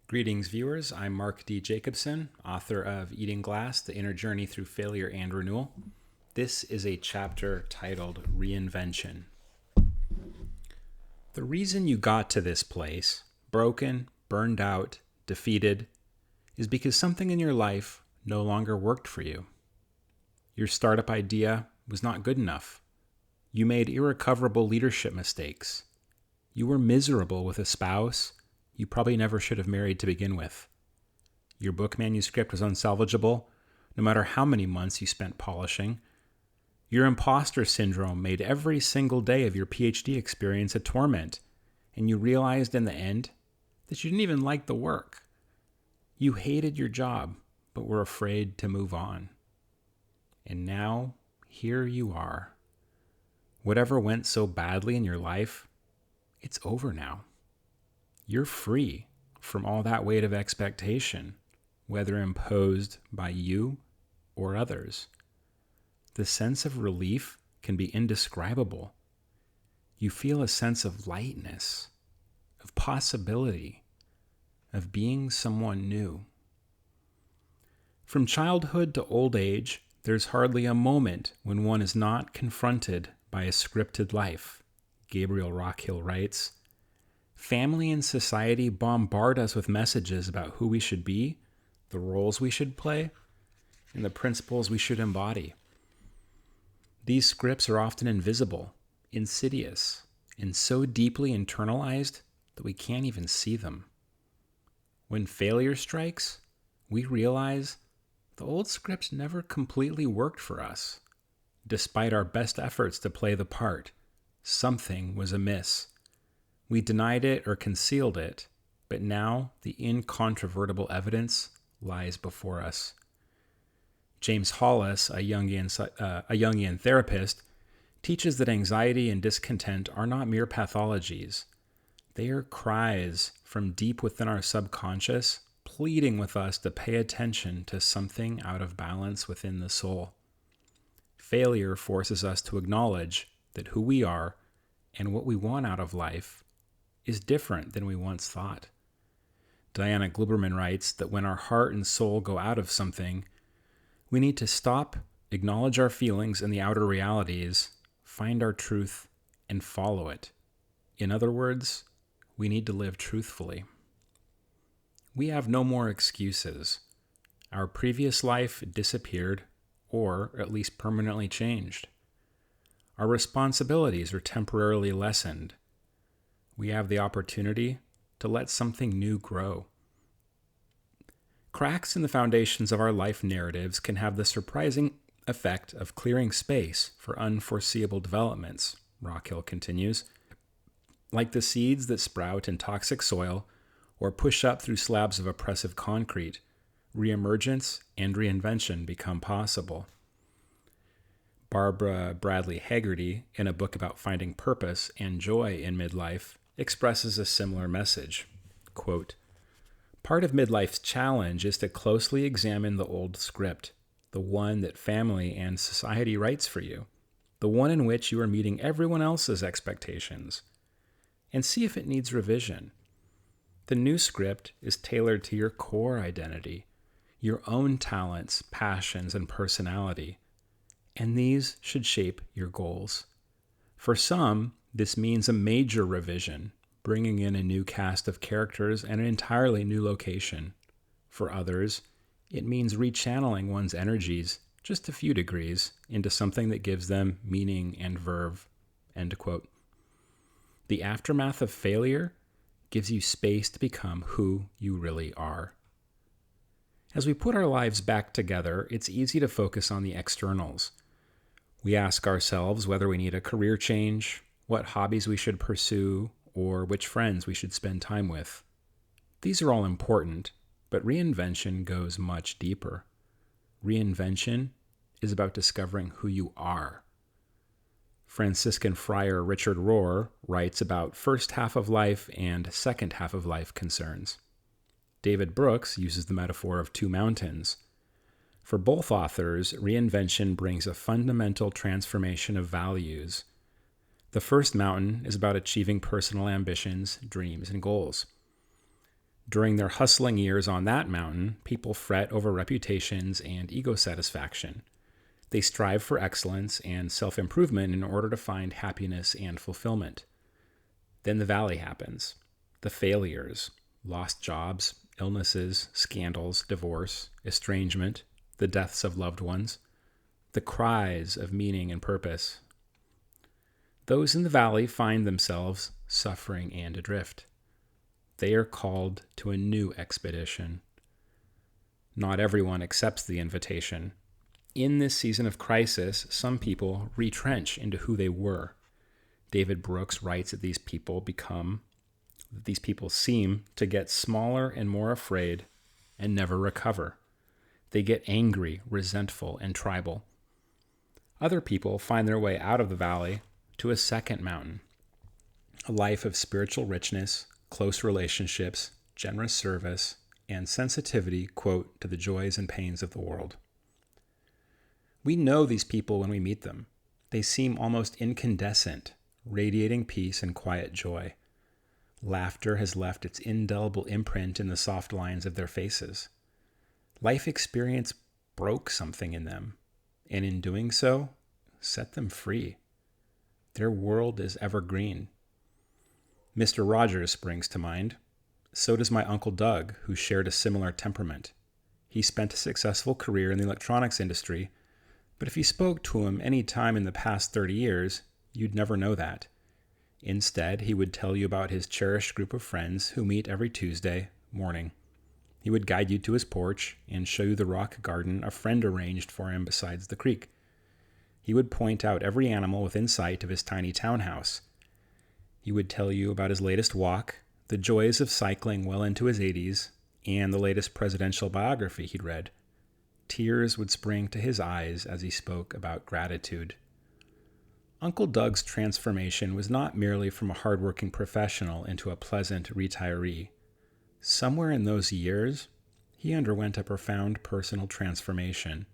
Greetings, viewers. I'm Mark D. Jacobsen, author of Eating Glass, The Inner Journey Through Failure and Renewal. This is a chapter titled Reinvention. The reason you got to this place, broken, burned out, defeated, is because something in your life no longer worked for you. Your startup idea was not good enough. You made irrecoverable leadership mistakes. You were miserable with a spouse you probably never should have married to begin with. Your book manuscript was unsalvageable, no matter how many months you spent polishing. Your imposter syndrome made every single day of your PhD experience a torment, and you realized in the end that you didn't even like the work. You hated your job, but were afraid to move on. And now, here you are. Whatever went so badly in your life, it's over now. You're free from all that weight of expectation, whether imposed by you or others. The sense of relief can be indescribable. You feel a sense of lightness, of possibility, of being someone new. From childhood to old age, there's hardly a moment when one is not confronted by a scripted life, Gabriel Rockhill writes. Family and society bombard us with messages about who we should be, the roles we should play, and the principles we should embody. These scripts are often invisible, insidious, and so deeply internalized that we can't even see them. When failure strikes, we realize the old scripts never completely worked for us. Despite our best efforts to play the part, something was amiss. We denied it or concealed it, but now the incontrovertible evidence lies before us. James Hollis, a Jungian therapist, teaches that anxiety and discontent are not mere pathologies. They are cries from deep within our subconscious, pleading with us to pay attention to something out of balance within the soul. Failure forces us to acknowledge that who we are and what we want out of life is different than we once thought. Diana Gluberman writes that when our heart and soul go out of something, we need to stop, acknowledge our feelings and the outer realities, find our truth, and follow it. In other words, we need to live truthfully. We have no more excuses. Our previous life disappeared, or at least permanently changed. Our responsibilities are temporarily lessened. We have the opportunity to let something new grow. Cracks in the foundations of our life narratives can have the surprising effect of clearing space for unforeseeable developments, Rockhill continues. Like the seeds that sprout in toxic soil or push up through slabs of oppressive concrete, reemergence and reinvention become possible. Barbara Bradley Haggerty, in a book about finding purpose and joy in midlife, expresses a similar message. Quote, "Part of midlife's challenge is to closely examine the old script, the one that family and society writes for you, the one in which you are meeting everyone else's expectations, and see if it needs revision. The new script is tailored to your core identity, your own talents, passions, and personality, and these should shape your goals. For some, this means a major revision, bringing in a new cast of characters and an entirely new location. For others, it means rechanneling one's energies just a few degrees into something that gives them meaning and verve." End quote. The aftermath of failure gives you space to become who you really are. As we put our lives back together, it's easy to focus on the externals. We ask ourselves whether we need a career change, what hobbies we should pursue, or which friends we should spend time with. These are all important, but reinvention goes much deeper. Reinvention is about discovering who you are. Franciscan friar Richard Rohr writes about first half of life and second half of life concerns. David Brooks uses the metaphor of two mountains. For both authors, reinvention brings a fundamental transformation of values. The first mountain is about achieving personal ambitions, dreams, and goals. During their hustling years on that mountain, people fret over reputations and ego satisfaction. They strive for excellence and self-improvement in order to find happiness and fulfillment. Then the valley happens. The failures, lost jobs, illnesses, scandals, divorce, estrangement, the deaths of loved ones, the cries of meaning and purpose. Those in the valley find themselves suffering and adrift. They are called to a new expedition. Not everyone accepts the invitation. In this season of crisis, some people retrench into who they were. David Brooks writes that these people seem to get smaller and more afraid and never recover. They get angry, resentful, and tribal. Other people find their way out of the valley to a second mountain, a life of spiritual richness, close relationships, generous service, and sensitivity, quote, to the joys and pains of the world. We know these people when we meet them. They seem almost incandescent, radiating peace and quiet joy. Laughter has left its indelible imprint in the soft lines of their faces. Life experience broke something in them, and in doing so, set them free. Their world is evergreen. Mr. Rogers springs to mind. So does my Uncle Doug, who shared a similar temperament. He spent a successful career in the electronics industry, but if you spoke to him any time in the past 30 years, you'd never know that. Instead, he would tell you about his cherished group of friends who meet every Tuesday morning. He would guide you to his porch and show you the rock garden a friend arranged for him beside the creek. He would point out every animal within sight of his tiny townhouse. He would tell you about his latest walk, the joys of cycling well into his 80s, and the latest presidential biography he'd read. Tears would spring to his eyes as he spoke about gratitude. Uncle Doug's transformation was not merely from a hardworking professional into a pleasant retiree. Somewhere in those years, he underwent a profound personal transformation.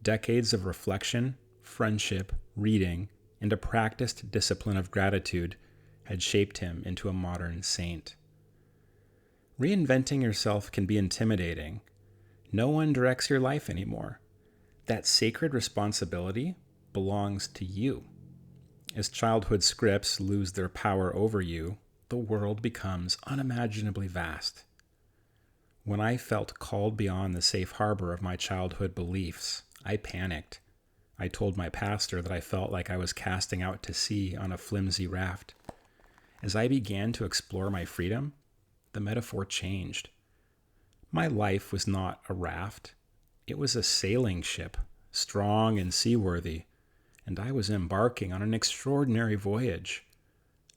Decades of reflection, friendship, reading, and a practiced discipline of gratitude had shaped him into a modern saint. Reinventing yourself can be intimidating. No one directs your life anymore. That sacred responsibility belongs to you. As childhood scripts lose their power over you, the world becomes unimaginably vast. When I felt called beyond the safe harbor of my childhood beliefs, I panicked. I told my pastor that I felt like I was casting out to sea on a flimsy raft. As I began to explore my freedom, the metaphor changed. My life was not a raft. It was a sailing ship, strong and seaworthy, and I was embarking on an extraordinary voyage.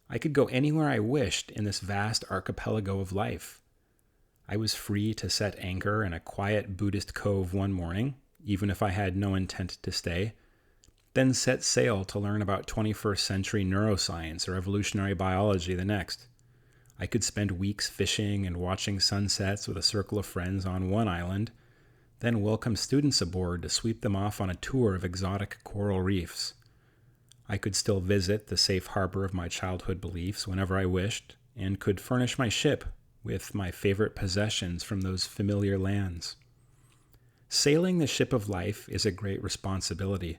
I could go anywhere I wished in this vast archipelago of life. I was free to set anchor in a quiet Buddhist cove one morning, even if I had no intent to stay, then set sail to learn about 21st century neuroscience or evolutionary biology the next. I could spend weeks fishing and watching sunsets with a circle of friends on one island, then welcome students aboard to sweep them off on a tour of exotic coral reefs. I could still visit the safe harbor of my childhood beliefs whenever I wished, and could furnish my ship with my favorite possessions from those familiar lands. Sailing the ship of life is a great responsibility.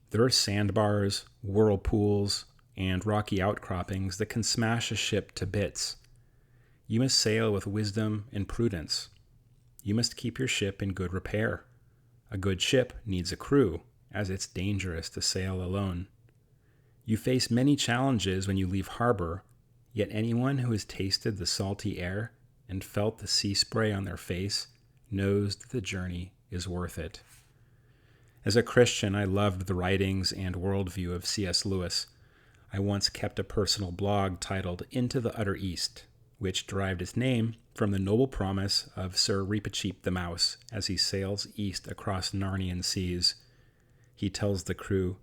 There are sandbars, whirlpools, and rocky outcroppings that can smash a ship to bits. You must sail with wisdom and prudence. You must keep your ship in good repair. A good ship needs a crew, as it's dangerous to sail alone. You face many challenges when you leave harbor, yet anyone who has tasted the salty air and felt the sea spray on their face knows that the journey is worth it. As a Christian, I loved the writings and worldview of C.S. Lewis. I once kept a personal blog titled Into the Utter East, which derived its name from the noble promise of Sir Reepicheep the Mouse as he sails east across Narnian seas. He tells the crew,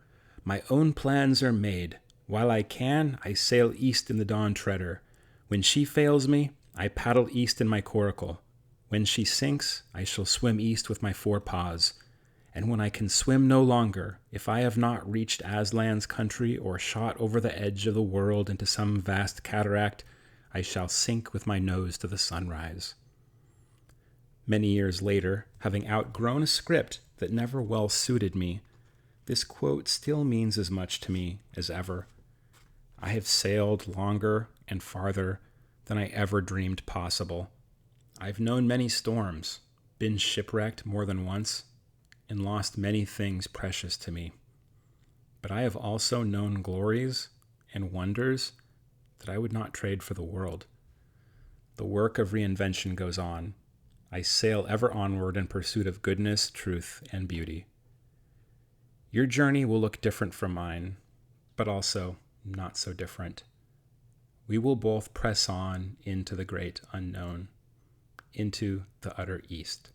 "My own plans are made. While I can, I sail east in the Dawn Treader. When she fails me, I paddle east in my coracle. When she sinks, I shall swim east with my forepaws. And when I can swim no longer, if I have not reached Aslan's country or shot over the edge of the world into some vast cataract, I shall sink with my nose to the sunrise. Many years later, having outgrown a script that never well suited me, this quote still means as much to me as ever. I have sailed longer and farther than I ever dreamed possible. I've known many storms, been shipwrecked more than once, and lost many things precious to me. But I have also known glories and wonders that I would not trade for the world. The work of reinvention goes on. I sail ever onward in pursuit of goodness, truth, and beauty. Your journey will look different from mine, but also not so different. We will both press on into the great unknown, into the utter east.